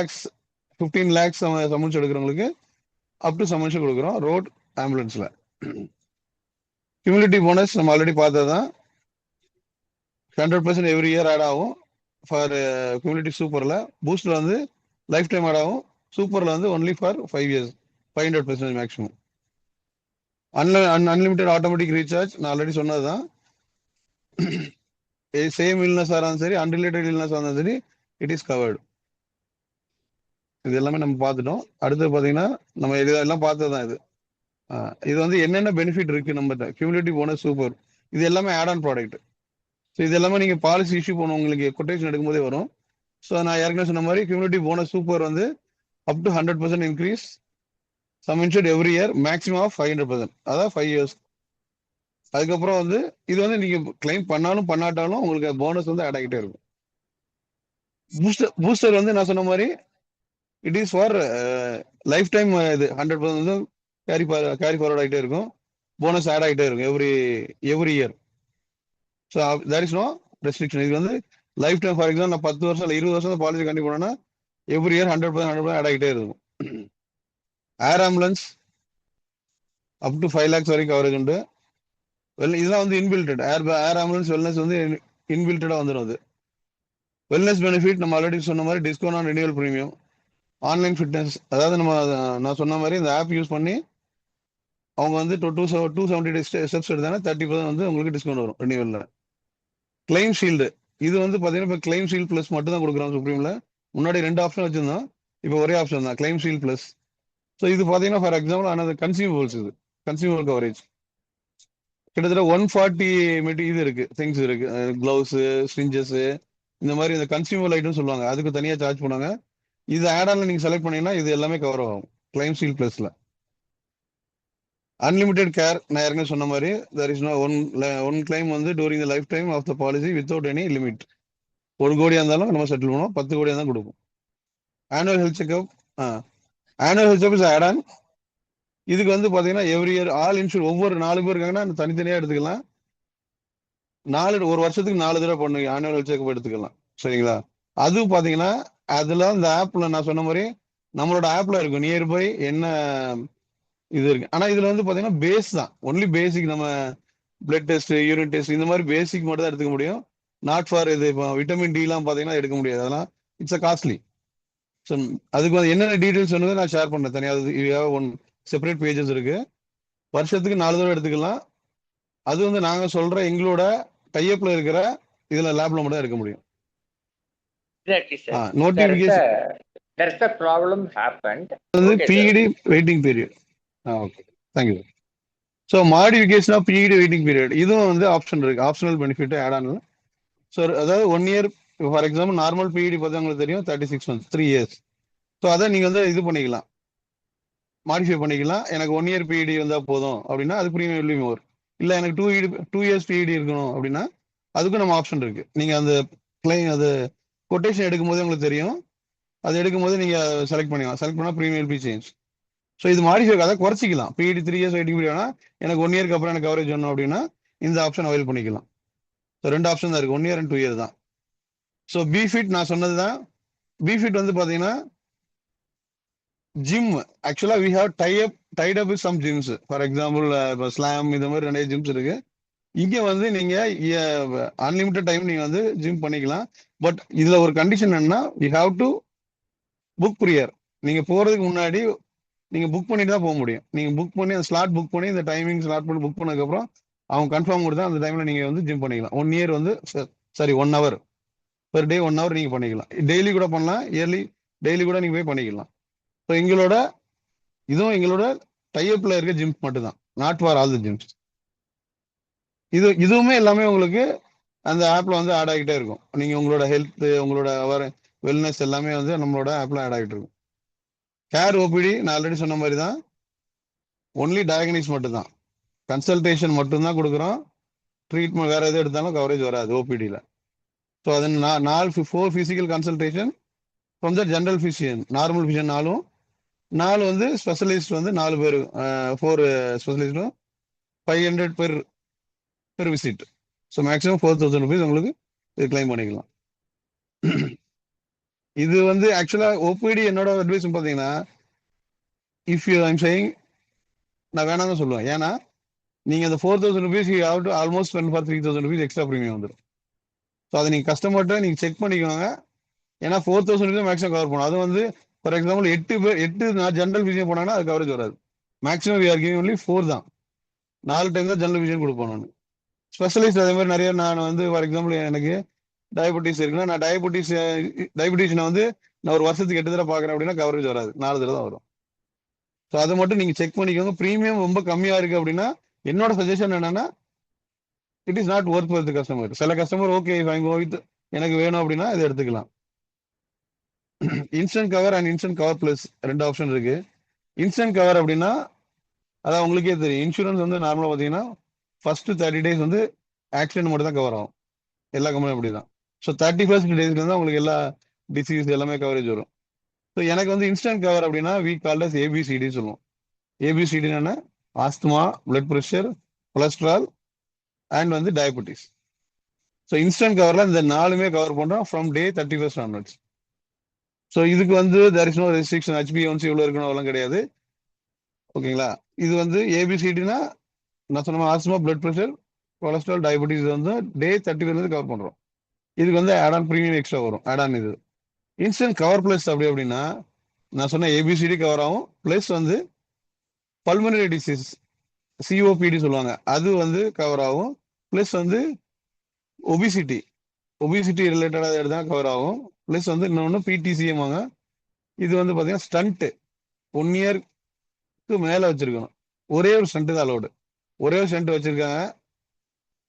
lakhs sum insured எடுக்கிறவங்களுக்கு up to sum insured கொடுக்குறோம் ரோட் ஆம்புலன்ஸ்ல. கியூமுலேட்டிவ் போனஸ் நம்ம ஆல்ரெடி பார்த்ததுதான். 100% எவ்ரி இயர் ஆட் ஆகும். ஃபார் கியூமுலேட்டிவ் சூப்பர்ல. பூஸ்ட்ல வந்து லைஃப் டைம் ஆட் ஆகும். சூப்பர்ல வந்து only for 5 years 500% maximum. Unlimited automatic recharge நான் ஆல்ரெடி சொன்னதுதான். சேம் இல்னஸ் இருந்தாலும் சரி அன்ரிலேட்டட் இல்னஸ் இருந்தாலும் சரி இட் இஸ் கவர்டு. இது எல்லாமே நம்ம பார்த்துட்டோம். அடுத்து பார்த்தீங்கன்னா நம்ம இதெல்லாம் பார்த்ததுதான். இது வந்து என்னென்ன பெனிஃபிட் இருக்கு நம்ம கியூமுலேட்டிவ் போனஸ் சூப்பர் இது எல்லாமே ஆட் ஆன் ப்ராடக்ட். ஸோ இது எல்லாமே நீங்க பாலிசி இஷ்யூ பண்ண உங்களுக்கு கொட்டேஷன் எடுக்கும்போதே வரும். ஸோ நான் ஏற்கனவே சொன்ன மாதிரி கியூமுலேட்டிவ் போனஸ் சூப்பர் வந்து up to 100% increase sum insured every year maximum of 500%. அதாவது 5 years. அதுக்கப்புறம் வந்து இது வந்து நீங்க கிளைம் பண்ணாலும் பண்ணாட்டாலும் உங்களுக்கு போனஸ் வந்து ஆட் ஆகிட்டே இருக்கும். பூஸ்டர் வந்து நான் சொன்ன மாதிரி it is for life time. இது 100% வந்து கேரி ஃபார்வர்ட் ஆகிட்டே இருக்கும். போனஸ் ஆட் ஆகிட்டே இருக்கும் every year. So there is no restriction. இது வந்து லைஃப் டைம். ஃபார் எக்ஸாம்பிள் நான் 10 வருஷம் இல்லை 20 வருஷம் பாலிசி கண்டிப்பாக போனேன்னா எவ்ரி இயர் 100% ஆட் ஆகிட்டே இருக்கும். Air ambulance up to 5 lakhs வரைக்கும் கவரேஜ் உண்டு. இதெல்லாம் வந்து இன்பில்டட். ஏர் ஆம்புலன்ஸ் வெல்னஸ் வந்து இன்பில்டடா வந்துடும். அது வெல்னஸ் பெனிஃபிட் நம்ம ஆல்ரெடி சொன்ன மாதிரி discount on renewal premium. Online fitness அதாவது நான் சொன்ன மாதிரி இந்த ஆப் யூஸ் பண்ணி அவங்க வந்து 270 days ஸ்டெப்ஸ் எடுத்தாங்கன்னா 30% வந்து உங்களுக்கு டிஸ்கவுண்ட் வரும் ரினியூவல்ல. கிளைம் ஷீல்டு இது வந்து பார்த்தீங்கன்னா இப்போ கிளைம் ஷீல்ட் பிளஸ் மட்டும் தான் கொடுக்குறோம் சுப்ரீம்ல. முன்னாடி 2 ஆப்ஷன் வச்சிருந்தோம். இப்போ ஒரே ஆப்ஷன் தான் கிளைம் ஷீல்ட் பிளஸ். ஸோ இது பார்த்தீங்கன்னா ஃபார் எக்ஸாம்பிள் ஆனால் கன்சியூமபிள்ஸ். இது கன்சியூமபிள் கவரேஜ் கிட்டத்தட்ட 140 இது இருக்கு திங்ஸ் இருக்கு. கிளவுஸ் ஸ்டிஞ்சஸ் இந்த மாதிரி இந்த கன்சியூமபிள் ஐட்டம் சொல்லுவாங்க. அதுக்கு தனியாக சார்ஜ் பண்ணுவாங்க. இது ஆட் ஆன்ல நீங்க செலக்ட் பண்ணீங்கன்னா இது எல்லாமே கவர் ஆகும் கிளைம் ஷீல்ட் பிளஸ்ல. அன்லிமிட்டெட் கேர் நான் ஏற்கனவே சொன்ன மாதிரி there is no one claim வந்து during the life time of the policy without any limit. 1 கோடியா இருந்தாலும் நம்ம செட்டில் பண்ணுவோம். 10 கோடியா தான் கொடுப்போம். Annual health checkup is add on. இதுக்கு வந்து பாத்தீங்கன்னா எவ்ரி இயர் ஆல் இன்சூர் ஒவ்வொரு 4 பேர் இருக்காங்கன்னா தனித்தனியா எடுத்துக்கலாம். 1 வருஷத்துக்கு 4 தடவை பண்ணுங்க ஆனுவல் ஹெல்த் செக்அப் எடுத்துக்கலாம். சரிங்களா. அது பாத்தீங்கன்னா அதுல இந்த ஆப்ல நான் சொன்ன மாதிரி நம்மளோட ஆப்ல இருக்கும் நியர்பை என்ன இது இருக்கு. ஆனா இதுல வந்து பாத்தீங்கன்னா பேஸ் தான். ஒன்லி பேசிக் நம்ம பிளட் டெஸ்ட் யூரின் டெஸ்ட் இந்த மாதிரி பேசிக் மட்டும் தான் எடுத்துக்க முடியும். நாட் ஃபார் இது இப்போ விட்டமின் டி எல்லாம் பாத்தீங்கன்னா எடுக்க முடியாது. அதெல்லாம் இட்ஸ் அ காஸ்ட்லி. ஸோ அதுக்கு வந்து என்னென்ன டீடைல்ஸ் சொன்னது நான் ஷேர் பண்ணேன் தனியாக. ஒன் செப்பரேட் பேஜஸ் இருக்கு. வருஷத்துக்கு 4 தடவை எடுத்துக்கலாம். அது வந்து நாங்க சொல்ற எங்களோட டைப்ல இருக்கிற இதுல லேப்ல மட்டும் தான் எடுக்க முடியும். Notification there is a problem happened. PED waiting period. Okay thank you. So modification of PED waiting period இதுவும் வந்து ஆப்ஷன் இருக்கு. Optional benefit add on. So அதாவது 1 year for example normal PED பார்த்தா உங்களுக்கு தெரியும் 36 months 3 years. ஸோ அதை நீங்க வந்து இது பண்ணிக்கலாம், மாடிஃபை பண்ணிக்கலாம். எனக்கு 1 year PED வந்தால் போதும் அப்படின்னா அது ப்ரீமியம் மோர். இல்லை எனக்கு 2 years PED இருக்கணும் அப்படின்னா அதுக்கும் நம்ம ஆப்ஷன் இருக்கு. நீங்க அந்த கிளைம் அது கொட்டேஷன் எடுக்கும் போது உங்களுக்கு தெரியும். அது எடுக்கும் போது நீங்க செலக்ட் பண்ணிக்கலாம். செலக்ட் பண்ணா ப்ரீமியம் பி சேஞ்ச். ஸோ இது மாடிஃபை அதை குறைச்சிக்கலாம். PED 3 years வெயிட்டிங் பீரியட்னா எனக்கு 1 yearக்கு அப்புறம் எனக்கு கவரேஜ் வேணும் அப்படின்னா இந்த ஆப்ஷன் அவைல் பண்ணிக்கலாம். ஸோ 2 ஆப்ஷன் தான் இருக்கு, 1 இயர் அண்ட் 2 இயர் தான். ஸோ பிஃபிட் நான் சொன்னது தான். பிஃபிட் வந்து பார்த்தீங்கன்னா ஜிம். ஆக்சுவலாக we have tied up with some gyms. For example இப்போ ஸ்லாம் இந்த மாதிரி நிறைய ஜிம்ஸ் இருக்கு. இங்கே வந்து நீங்க அன்லிமிட்டட் டைம் நீங்க வந்து ஜிம் பண்ணிக்கலாம். பட் இதுல ஒரு கண்டிஷன் என்னன்னா we have to book prior. நீங்க போறதுக்கு முன்னாடி நீங்க புக் பண்ணிட்டு தான் போக முடியும். நீங்க புக் பண்ணி அந்த ஸ்லாட் புக் பண்ணி இந்த டைமிங் ஸ்லாட் பண்ணி புக் பண்ணதுக்கப்புறம் அவங்க கன்ஃபார்ம் கொடுத்தா அந்த டைம்ல நீங்க வந்து ஜிம் பண்ணிக்கலாம். 1 இயர் வந்து sorry 1 hour per day 1 hour நீங்க பண்ணிக்கலாம். டெய்லி கூட பண்ணலாம், இயர்லி டெய்லி கூட நீங்க போய் பண்ணிக்கலாம். ஸோ இதுவும் எங்களோட டைப்ல இருக்க ஜிம்ஸ் மட்டும் தான், not for all the Cheems. இதுவுமே எல்லாமே உங்களுக்கு அந்த ஆப்ல வந்து ஆட் ஆகிட்டே இருக்கும். நீங்க உங்களோட ஹெல்த், உங்களோட வெல்னஸ் எல்லாமே வந்து நம்மளோட ஆப்ல ஆட் ஆகிட்டு இருக்கும். கேர் ஓபிடி நான் ஆல்ரெடி சொன்ன மாதிரி தான், ஒன்லி டயக்னிஸ் மட்டும் தான், கன்சல்டேஷன் மட்டும்தான் கொடுக்குறோம். ட்ரீட்மெண்ட் வேற எது எடுத்தாலும் கவரேஜ் வராது ஓபிடியில். ஸோ அது 4 physical consultation from the general physician, normal physician 4 வந்து ஸ்பெஷலிஸ்ட் வந்து 4 பேர், 4 ஸ்பெஷலிஸ்டும் 500 per visit. So maximum 4000 rupees உங்களுக்கு இது கிளைம் பண்ணிக்கலாம். இது வந்து ஆக்சுவலா ஓபிடி என்னோட அட்வைஸ் பார்த்தீங்கன்னா, இஃப் யூ ஐம் சேயிங் நான் வேணாம் தான் சொல்லுவேன். ஏன்னா நீங்க அந்த 4000 rupees you have to almost spend for 3000 rupees extra premium வந்துடும். ஸோ அதை நீங்க கஸ்டமர்கிட்ட நீங்க செக் பண்ணிக்கோங்க. ஏன்னா 4000 ருபீஸ் மேக்ஸிமம் கவர் பண்ணும். அது வந்து ஃபார் எக்ஸாம்பிள் 8 நான் ஜென்ரல் விஷயம் போனாங்கன்னா அது கவரேஜ் வராது. Maximum we are giving only 4 தான், 4 டைம் தான் ஜென்ரல் விஷயம் கொடுப்போம். நான் ஸ்பெஷலிஸ்ட் அதே மாதிரி நிறைய நான் வந்து ஃபார் எக்ஸாம்பிள் எனக்கு டயபெட்டிஸ் இருக்குன்னா நான் டயபெட்டிஷனை வந்து நான் ஒரு வருஷத்துக்கு 8 தடவை பார்க்குறேன் அப்படின்னா கவரேஜ் வராது, 4 தடவை தான் வரும். ஸோ அதை மட்டும் நீங்க செக் பண்ணிக்கோங்க. ப்ரீமியம் ரொம்ப கம்மியா இருக்கு அப்படின்னா என்னோட சஜஷன் என்னன்னா it is not worth for the customer. சில கஸ்டமர் ஓகே எனக்கு வேணும் அப்படின்னா இதை எடுத்துக்கலாம். Instant cover and instant cover plus 2 option இருக்கு. இன்ஸ்டன்ட் கவர் அப்படின்னா அதான் உங்களுக்கே தெரியும், இன்சூரன்ஸ் வந்து நார்மலாக பார்த்தீங்கன்னா ஃபர்ஸ்ட் 30 days வந்து ஆக்சிடென்ட் மட்டும் தான் கவர் ஆகும். எல்லா கம்பெனியும் அப்படி தான். ஸோ 31st daysல தான் உங்களுக்கு எல்லா டிசீஸ் எல்லாமே கவரேஜ் வரும். ஸோ எனக்கு வந்து இன்ஸ்டன்ட் கவர் அப்படின்னா வி கால்ட் அஸ் ஏபிசிடி சொல்லுவோம். ஏபிசிடி என்ன, asthma, blood pressure, cholesterol and வந்து டயபெட்டிஸ். ஸோ இன்ஸ்டன்ட் கவர்ல இந்த 4மே கவர் பண்றோம் from day 31st onwards. So இதுக்கு வந்து there is no restriction, HbA1c இவ்வளோ இருக்கணும் அதெல்லாம் கிடையாது. ஓகேங்களா. இது வந்து ஏபிசிடினா நான் சொன்ன asthma, blood pressure, cholesterol, diabetes வந்து டே 31 கவர் பண்றோம். இதுக்கு வந்து ஆட் ஆன் ப்ரீமியம் எக்ஸ்ட்ரா வரும். ஆட் ஆன் இது இன்ஸ்டன்ட் கவர் பிளஸ் அப்படின்னா நான் சொன்ன ஏபிசிடி கவர் ஆகும், பிளஸ் வந்து பல்மனரி டிசீஸ் சிஓபிடி சொல்லுவாங்க அது வந்து கவர் ஆகும், பிளஸ் வந்து ஒபிசிட்டி ரிலேட்டடாக எடுத்தா கவர் ஆகும், பிளஸ் வந்து இன்னொன்று பிடிசிஎம் வாங்க. இது வந்து பார்த்தீங்கன்னா ஸ்டண்ட் 1 இயருக்கு மேலே வச்சிருக்கணும். ஒரே ஒரு ஸ்டண்ட் தான் அலோடு. ஒரே ஒரு ஸ்டண்ட் வச்சிருக்காங்க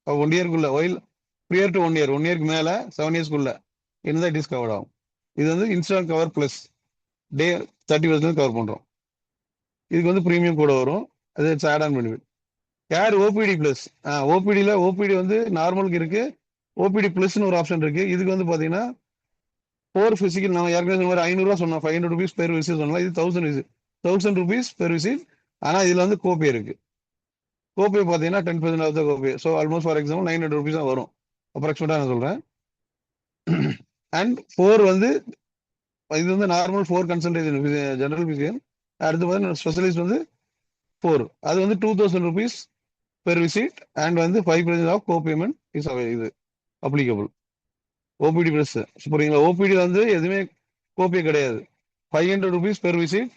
1 இயர்க்குள்ள. ஒயில் ப்ரியர் டு 1 இயருக்கு மேலே 7 இயர்ஸ்க்குள்ள இருந்தால் இட் இஸ் கவர் ஆகும். இது வந்து instant cover plus day 31 cover பண்றோம். இதுக்கு வந்து ப்ரீமியம் கூட வரும், அது add on benefit. Care OPD plus, OPD வந்து நார்மலுக்கு இருக்கு, ஓபிடி பிளஸ்னு ஒரு ஆப்ஷன் இருக்கு. இதுக்கு வந்து பாத்தீங்கன்னா 4 பிசிக்கல், நம்ம ஏற்கனவே சொன்ன மாதிரி 500 ரூபா சொன்னோம், 500 ருபீஸ் பெர் விசிட் சொன்னோம். இது 1000 ருபீஸ் பெர் விசிட். ஆனா இதுல வந்து கோபே இருக்கு. கோபே பாத்தீங்கன்னா 10% of the copay. So almost for example 900 rupees தான் வரும் அப்ராக்சிமேட்டா நான் சொல்றேன். அண்ட் 4 வந்து இது வந்து நார்மல் 4 கன்சல்டேஷன் ஜெனரல் பிசிஷியன். அடுத்து பார்த்தீங்கன்னா ஸ்பெஷலிஸ்ட் வந்து 4, அது வந்து 2000 ருபீஸ் பெர் விசிட் அண்ட் வந்து 5% ஆஃப் கோ பேமெண்ட் இஸ் இது அப்ளிகபிள். ஓபிடி பிளஸ் புரியுங்களா. ஓபிடி வந்து எதுவுமே கோபே கிடையாது. 500 rupees per visit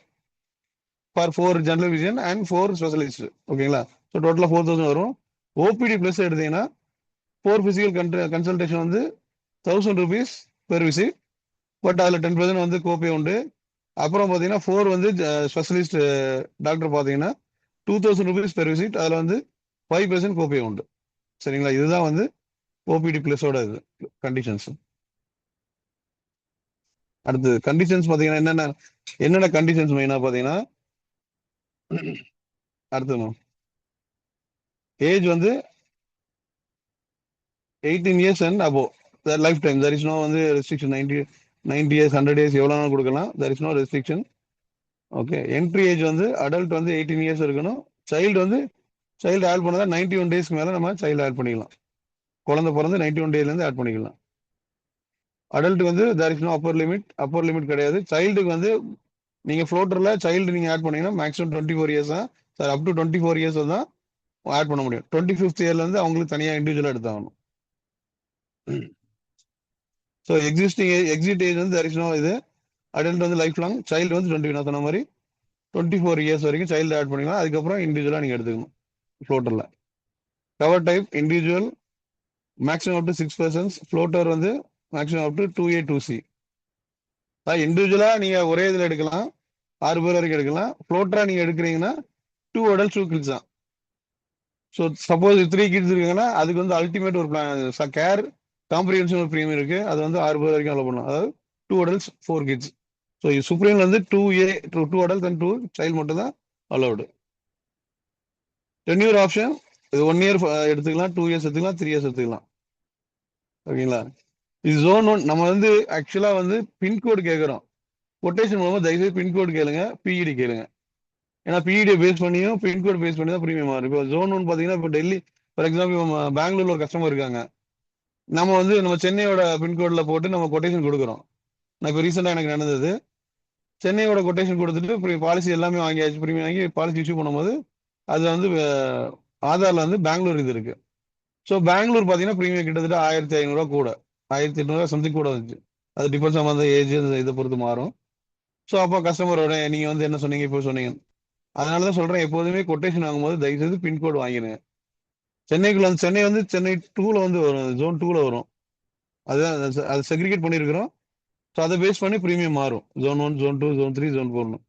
for 4 general vision and 4 specialist. ஓகேங்களா. ஸோ டோட்டலாக 4000 வரும். ஓபிடி பிளஸ் எடுத்தீங்கன்னா 4 பிசிக்கல் கன்சல்டேஷன் வந்து 1000 ருபீஸ் பெர் விசிட், பட் அதில் 10% வந்து கோபே உண்டு. அப்புறம் பார்த்தீங்கன்னா 4 வந்து ஸ்பெஷலிஸ்ட் டாக்டர் பார்த்தீங்கன்னா 2000 ருபீஸ் பெர் விசிட், அதில் வந்து 5% கோபே உண்டு. சரிங்களா. இதுதான் வந்து ஓபிடி பிளஸோட இது கண்டிஷன்ஸ். அடுத்து கண்டிஷன்ஸ் பார்த்தீங்கன்னா என்னென்ன கண்டிஷன்ஸ் மெயினாக பார்த்தீங்கன்னா, அடுத்து ஏஜ் வந்து 18 years and above life time. There is no வந்து ரெஸ்ட்ரிக்ஷன். 90 இயர்ஸ் 100 இயர்ஸ் எவ்வளோ நாளும் கொடுக்கலாம். There is no restriction. Okay. Entry age வந்து அடல்ட் வந்து 18 இயர்ஸ் இருக்கணும், சைல்டு வந்து சைல்டு ஆட் பண்ணதா 91 டேஸ்க்கு மேலே நம்ம சைல்டு ஆட் பண்ணிக்கலாம். குழந்தை பிறந்து 91 டேலேருந்து ஆட் பண்ணிக்கலாம். அடல்ட் வந்து there is no upper limit கிடையாது. சைல்டுக்கு வந்து நீங்கள் ஃப்ளோட்டரில் சைல்டு நீங்கள் ஆட் பண்ணீங்கன்னா மேக்ஸிமம் 24 இயர்ஸ் தான் சார், அப் டு 24 இயர்ஸ் தான் ஆட் பண்ண முடியும். 25th இயர்லேருந்து அவங்களுக்கு தனியாக இண்டிவிஜுவலாக எடுத்தாகணும். ஸோ எக்ஸிட் ஏஜ் வந்து தேர் இஸ் நோ இது. அடல்ட் வந்து லைஃப் லாங், சைல்டு வந்து 20 நான் சொன்ன மாதிரி 24 இயர்ஸ் வரைக்கும் சைல்டு ஆட் பண்ணிக்கலாம். அதுக்கப்புறம் இண்டிவிஜுவலாக நீங்கள் எடுத்துக்கணும் ஃப்ளோட்டரில். Cover type individual maximum up to 6 persons. Floater வந்து maximum up to 2A 2C. இண்டிவிஜுவலாக நீங்கள் ஒரே இதில் எடுக்கலாம், 6 பேர் வரைக்கும் எடுக்கலாம். ஃப்ளோட்டராக நீங்கள் எடுக்கிறீங்கன்னா 2 adults 2 kids தான். ஸோ சப்போஸ் 3 kids இருக்காங்கன்னா அதுக்கு வந்து அல்டிமேட் ஒரு பிளான் கேர் காம்ப்ரிஹென்சிவ் ஒரு ப்ரீமியம் இருக்குது. அது வந்து 6 பேர் வரைக்கும் அலோ பண்ணலாம். அதாவது 2 adults 4 kids. ஸோ சுப்ரீமில் வந்து 2 adults and 2 child மட்டும் தான் அலௌடு. டென்யூர் ஆப்ஷன் இது 1 year எடுத்துக்கலாம், 2 years எடுத்துக்கலாம், 3 years எடுத்துக்கலாம். ஓகேங்களா? இது ஜோன் 1. நம்ம வந்து ஆக்சுவலாக வந்து பின்கோடு கேட்குறோம். கொட்டேஷன் மூலமாக தயவுசெய்து பின்கோடு கேளுங்க, பிஇடி கேளுங்க. ஏன்னா பிஇடியை பேஸ் பண்ணியும் பின்கோடு பேஸ் பண்ணி தான் ப்ரீமியம் மாறும். இப்போ ஜோன் 1 பார்த்தீங்கன்னா இப்போ டெல்லி ஃபார் எக்ஸாம்பிள் பெங்களூர்ல ஒரு கஸ்டமர் இருக்காங்க. நம்ம சென்னையோட பின்கோடில் போட்டு நம்ம கொட்டேஷன் கொடுக்குறோம். நான் இப்போ ரீசெண்டாக எனக்கு நடந்தது, சென்னையோட கொட்டேஷன் கொடுத்துட்டு பாலிசி எல்லாமே வாங்கியாச்சு, ப்ரீமியம் வாங்கி பாலிசி இஷ்யூ பண்ணும்போது அது வந்து ஆதாரில் வந்து பெங்களூர் இது இருக்கு. ஸோ பெங்களூர் பார்த்தீங்கன்னா ப்ரீமியம் கிட்டத்தட்ட 1500 கூட, 1800 சம்திங் கூட வந்துச்சு. அது டிபெண்ட்ஸ் ஆன் அந்த ஏஜ் இதை பொறுத்து மாறும். ஸோ அப்போ கஸ்டமரோட நீங்கள் வந்து என்ன சொன்னீங்க இப்போ சொன்னீங்க. அதனால தான் சொல்கிறேன், எப்போதுமே கொட்டேஷன் வாங்கும்போது தயவுசெய்து பின்கோடு வாங்கிடுங்க. சென்னைக்குள்ள வந்து சென்னை 2ல வந்து வரும், ஜோன் 2ல வரும். அதுதான் அது செக்ரிகேட் பண்ணியிருக்கிறோம். ஸோ அதை பேஸ் பண்ணி ப்ரீமியம் மாறும். Zone 1, zone 2, zone 3, zone 4.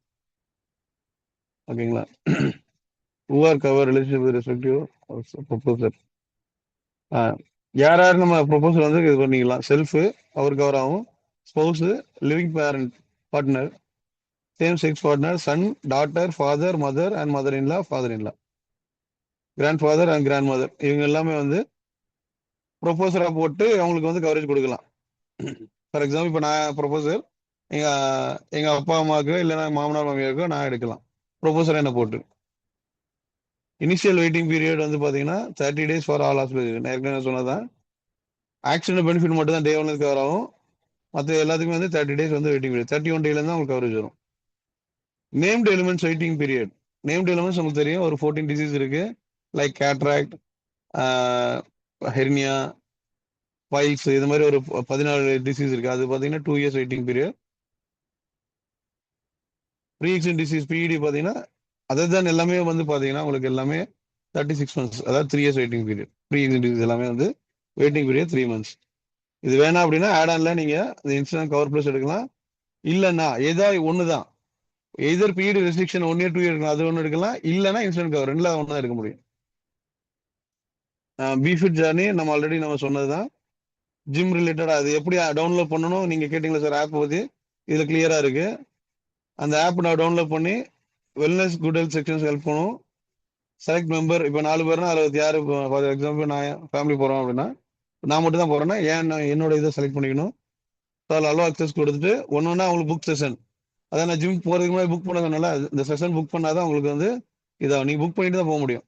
ஓகேங்களா? who are cover relationship with respective proposal. யார் நம்ம ப்ரொபோசல் வந்து இது பண்ணிக்கலாம். செல்ஃபு அவர் கவர் ஆகும், spouse, living parent partner, same sex partner, son, daughter, father, mother and mother in law, father in law, grandfather and grandmother, இவங்க எல்லாமே வந்து ப்ரொபோசராக போட்டு அவங்களுக்கு வந்து கவரேஜ் கொடுக்கலாம். ஃபார் எக்ஸாம்பிள் இப்போ நான் ப்ரொபோசர் எங்கள் அப்பா அம்மாவுக்கு இல்லைன்னா மாமனார் மாமியாருக்கோ நான் எடுக்கலாம் ப்ரொபோசர் என்ன போட்டு. இனிஷியல் வெயிட்டிங் பீரியட் வந்து பார்த்தீங்கன்னா 30 days ஃபார் ஆல் ஹாஸ்பிட்டல். நான் ஏற்கனவே சொன்னதான் ஆக்சிடென்ட் பெனிஃபிட் மட்டும் தான் டே 1 கவர் ஆகும். மற்ற எல்லாத்துக்குமே வந்து 30 days வந்து வெயிட்டிங் பீரியட். 31 டேலேருந்து உங்களுக்கு கவரேஜ் வரும். Named elements waiting period. Named elements உங்களுக்கு தெரியும், ஒரு 14 டிசீஸ் இருக்கு. லைக் கேட்ராக்ட், ஹெர்னியா, பைல்ஸ், இது மாதிரி ஒரு 14 டிசீஸ் இருக்கு. அது பார்த்தீங்கன்னா 2 years waiting period. Pre existing disease PED பார்த்தீங்கன்னா அதுதான் எல்லாமே வந்து பார்த்தீங்கன்னா உங்களுக்கு எல்லாமே 36 months, அதாவது 3 years waiting period. Pre existing disease எல்லாமே வந்து வெயிட்டிங் பீரியட் 3 months. இது வேணாம் அப்படின்னா ஆட் ஆன்ல நீங்கள் இந்த இன்சூரன்ஸ் கவர் ப்ளஸ் எடுக்கலாம். இல்லைன்னா ஏதாவது ஒன்று தான், எதர் பிஇடி ரெஸ்ட்ரிக்ஷன் 1 year 2 year இருக்கலாம், அது ஒன்று எடுக்கலாம். இல்லைன்னா இன்சூரன்ஸ் கவர் ரெண்டில் ஒன்று தான் எடுக்க முடியும். பிஃபிட் ஜர்னி நம்ம ஆல்ரெடி நம்ம சொன்னது தான். ஜிம் ரிலேட்டட் அது எப்படி டவுன்லோட் பண்ணணும் நீங்கள் கேட்டிங்களா சார், ஆப் பற்றி இதில் கிளியராக இருக்குது. அந்த ஆப் நான் டவுன்லோட் பண்ணி wellness good health sections help பண்ணும். செலக்ட் மெம்பர், இப்போ 4 பேர்னா அதில் யார், ஃபார் எக்ஸாம்பிள் நான் ஃபேமிலி போகிறோம் அப்படின்னா நான் மட்டும் தான் போகிறேன்னா என்னோட இதை செலக்ட் பண்ணிக்கணும். ஸோ அதில் அலோ அக்சஸ் கொடுத்துட்டு ஒன்று அவங்களுக்கு புக் செஷன், அதான் நான் ஜிம் போகிறதுக்கு முன்னாடி புக் பண்ணதுனால இந்த செஷன் புக் பண்ணாதான் உங்களுக்கு வந்து இதை நீங்கள் புக் பண்ணிட்டு தான் போக முடியும்.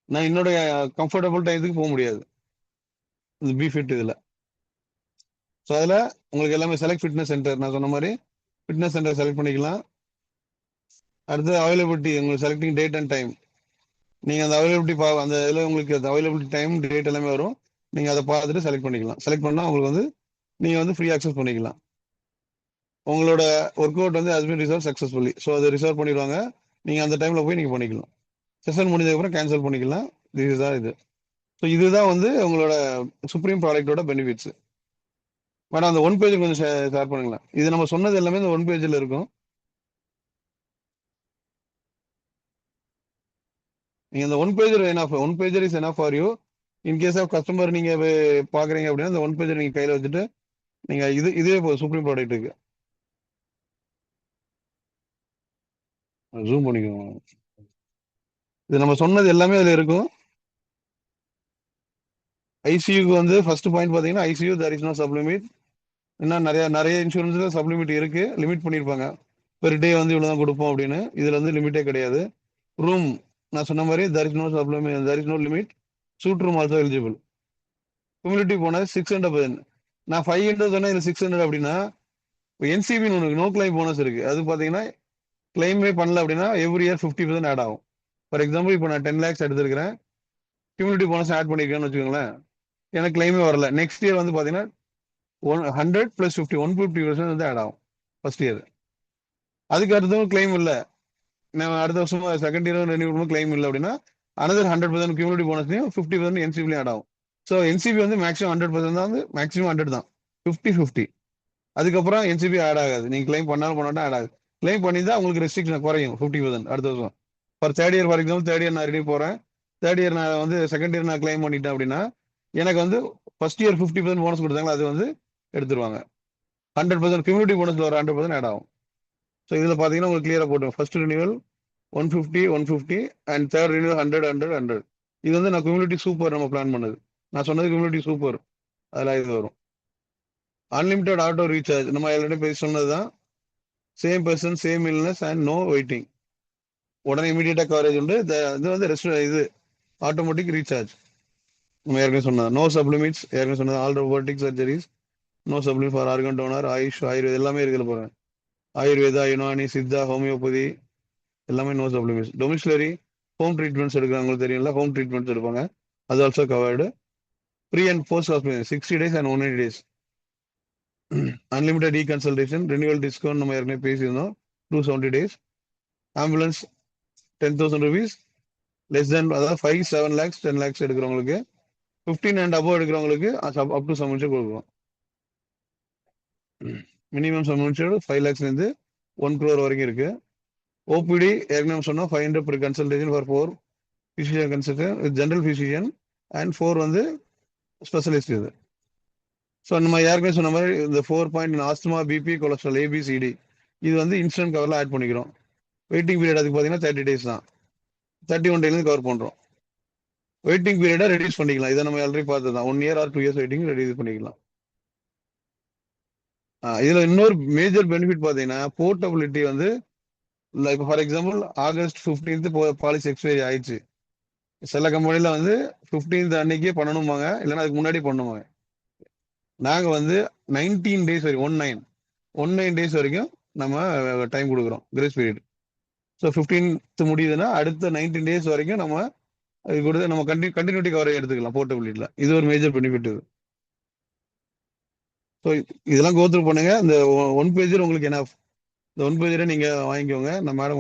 நான் என்னுடைய கம்ஃபர்டபுள் டைத்துக்கு போக முடியாது இந்த பிஃபிட் இதில். ஸோ அதில் உங்களுக்கு எல்லாமே செலக்ட் ஃபிட்னஸ் சென்டர், நான் சொன்ன மாதிரி ஃபிட்னஸ் சென்டர் செலக்ட் பண்ணிக்கலாம். அடுத்து அவைலபிலிட்டி, உங்களுக்கு செலக்டிங் டேட் அண்ட் டைம். நீங்கள் அந்த அவைலபிலிட்டி அந்த இதில் உங்களுக்கு அந்த அவைலபிலிட்டி டைம் டேட் எல்லாமே வரும். நீங்கள் அதை பார்த்துட்டு செலக்ட் பண்ணிக்கலாம். செலக்ட் பண்ணால் உங்களுக்கு வந்து நீங்கள் வந்து ஃப்ரீ அக்சஸ் பண்ணிக்கலாம். உங்களோட ஒர்க் அவுட் வந்து has been reserve successfully. So அதை ரிசர்வ் பண்ணிடுவாங்க. நீங்கள் அந்த டைமில் போய் நீங்கள் பண்ணிக்கலாம். செஷன் முடிஞ்சதுக்கப்புறம் கேன்சல் பண்ணிக்கலாம். இதுதான் இது. ஸோ இதுதான் வந்து உங்களோட சுப்ரீம் ப்ராடக்டோட பெனிஃபிட்ஸ். மேடம் அந்த 1 page கொஞ்சம் ஷேர் பண்ணுங்களேன். இது நம்ம சொன்னது எல்லாமே இந்த 1 page இருக்கும். நீங்கள் இந்த 1 page enough, 1 page is enough for you. In case of customer நீங்கள் பார்க்குறீங்க அப்படின்னா இந்த 1 page நீங்கள் கையில் வச்சுட்டு நீங்கள் இதுவே போதும் சுப்ரீம் ப்ராடக்ட்டுக்கு. ஜூம் பண்ணிக்கோங்க. இது நம்ம சொன்னது எல்லாமே அதில் இருக்கும். ஐசியூக்கு வந்து ஃபர்ஸ்ட் பாயிண்ட் பார்த்தீங்கன்னா ICU there is no sublimit. இன்னும் நிறைய இன்சூரன்ஸில் சப்லிமிட் இருக்குது, லிமிட் பண்ணியிருப்பாங்க. பெர் டே வந்து இவ்வளோ தான் கொடுப்போம் அப்படின்னு. இதில் வந்து லிமிட்டே கிடையாது. ரூம் நான் சொன்ன மாதிரி there is no limit. Suit room also eligible. Cumulative bonus 600%. நான் 500 சொன்னா இதுல 600 அப்படின்னா என்சிபின்னு ஒன்று நோ கிளைம் போனஸ் இருக்கு. அது பார்த்தீங்கன்னா கிளைமே பண்ணல அப்படின்னா எவ்ரி இயர் 50% ஆட் ஆகும். ஃபார் எக்ஸாம்பிள் இப்போ நான் 10 lakhs எடுத்திருக்கிறேன், கியூமுலேட்டிவ் போனஸ் ஆட் பண்ணியிருக்கேன்னு வச்சுக்கோங்களேன், எனக்கு கிளைமே வரல. நெக்ஸ்ட் இயர் வந்து பார்த்தீங்கன்னா 100 + 50 150% வந்து ஆட் ஆகும் ஃபர்ஸ்ட் இயர். அதுக்கு அடுத்தவங்க கிளைம் இல்லை, நான் அடுத்த வருஷம் செகண்ட் இயர் ரெனியூ பண்ணும்போது கிளைம் இல்லை அப்படின்னா அனதர் 100% கியூமுலேட்டிவ் போனஸ்லையும் 50% என்சிபிலையும் ஆட் ஆகும். ஸோ என்சிபி வந்து மேக்ஸிமம் 100% தான், வந்து மேக்ஸிமம் 100 தான், 50-50. அதுக்கப்புறம் என்சிபி ஆட் ஆகாது. நீங்க கிளைம் பண்ணாலும் பண்ணாலும் ஆட் ஆகுது. கிளைம் பண்ணிதான் உங்களுக்கு ரெஸ்ட்ரிக்ஷன் குறையும் 50% அடுத்த வருஷம். For third year, for example third year நான் ரெடி போறேன், தேர்ட் இயர் நான் வந்து செகண்ட் இயர் நான் கிளைம் பண்ணிட்டேன் அப்படின்னா எனக்கு வந்து ஃபர்ஸ்ட் இயர் 50% போனஸ் கொடுத்தாங்களா அது வந்து எடுத்துருவாங்க. 100% கியூமுலேட்டிவ் போனஸ்ல ஒரு 100% ஆட் ஆகும். ஸோ இதில் பார்த்தீங்கன்னா உங்களுக்கு கிளியராக போட்டோம். First renewal 150 and third renewal 100. இது வந்து நான் கியூமுலேட்டிவ் சூப்பர் நம்ம பிளான் பண்ணது. நான் சொன்னது கியூமுலேட்டிவ் சூப்பர், அதெல்லாம் இது வரும். அன்லிமிட்டட் ஆட்டோ ரீசார்ஜ் நம்ம எல்லாரும் பேசி சொன்னதுதான். Same person same illness and no waiting, உடனே இமீடியட்டா கவரேஜ் உண்டு. இது வந்து இது ஆட்டோமேட்டிக் ரீசார்ஜ் நம்ம ஏற்கனவே சொன்னது. நோ சப்ளிமெண்ட்ஸ் ஏற்கனவே சொன்னது. All robotic surgeries, no supplement for organ donor, AYUSH, ஆயுர்வேதம் எல்லாமே இருக்குல்ல போறேன். ஆயுர்வேதா, யுனானி, சித்தா, ஹோமியோபதி எல்லாமே no supplements. Domiciliary home treatments எடுக்கிறாங்களுக்கு தெரியும்ல, ஹோம் ட்ரீட்மெண்ட்ஸ் எடுப்பாங்க, அது also covered. Pre and post hospital 60 days and 180 days. Unlimited reconsultation, renewal discount நம்ம ஏற்கனவே பேசியிருந்தோம் 270 days. Ambulance 10,000 rupees less than, அதாவது 5, 7 lakhs 10 lakhs எடுக்கிறவங்களுக்கு, 15 and above எடுக்கிறவங்களுக்கு அப் டு சம் கொடுக்குறோம். மினிமம் சம் 5 lakhsலேருந்து 1 crore வரைக்கும் இருக்கு. ஓபிடி ஏற்கனவே சொன்னோம் 500 per consultation for 4 physician consultant with general physician and 4 வந்து ஸ்பெஷலிஸ்ட். இது ஸோ நம்ம ஏற்கனவே சொன்ன மாதிரி இந்த 4 point asthma, BP, cholesterol, ABCD இது வந்து இன்ஸ்டன்ட் கவரில் ஆட் பண்ணிக்கிறோம். வெயிட்டிங் பீரியட் அதுக்கு பார்த்தீங்கன்னா 30 days தான், 31 days கவர் பண்ணுறோம். வெயிட்டிங் பீரியடை ரெடியூஸ் பண்ணிக்கலாம். இதை நம்ம ஆல்ரெடி பார்த்தது தான். 1 year or 2 years waiting reduce பண்ணிக்கலாம். இதுல இன்னொரு மேஜர் பெனிஃபிட் பார்த்தீங்கன்னா போர்ட்டபிலிட்டி வந்து, இப்போ for example August 15th policy expiry ஆயிடுச்சு. சில கம்பெனில வந்து 15th அன்னைக்கே பண்ணணுமாங்க, இல்லைன்னா அதுக்கு முன்னாடி பண்ணுவாங்க. நாங்கள் வந்து 19 days வரைக்கும் 19 days வரைக்கும் நம்ம டைம் கொடுக்குறோம் கிரேஸ் பீரியட். ஸோ 15th முடியுதுன்னா அடுத்த 19 days வரைக்கும் நம்ம அது கொடுத்து நம்ம கண்டினியூட்டி கவரேஜ் எடுத்துக்கலாம் போர்ட்டபிலிட்டியில். இது ஒரு மேஜர் பெனிஃபிட். இது ஸோ இதெல்லாம் கோத்ரூ பண்ணுங்க. இந்த 1 page உங்களுக்கு என்ன, இந்த 1 page நீங்கள் வாங்கிக்கோங்க. நம்ம மேடம்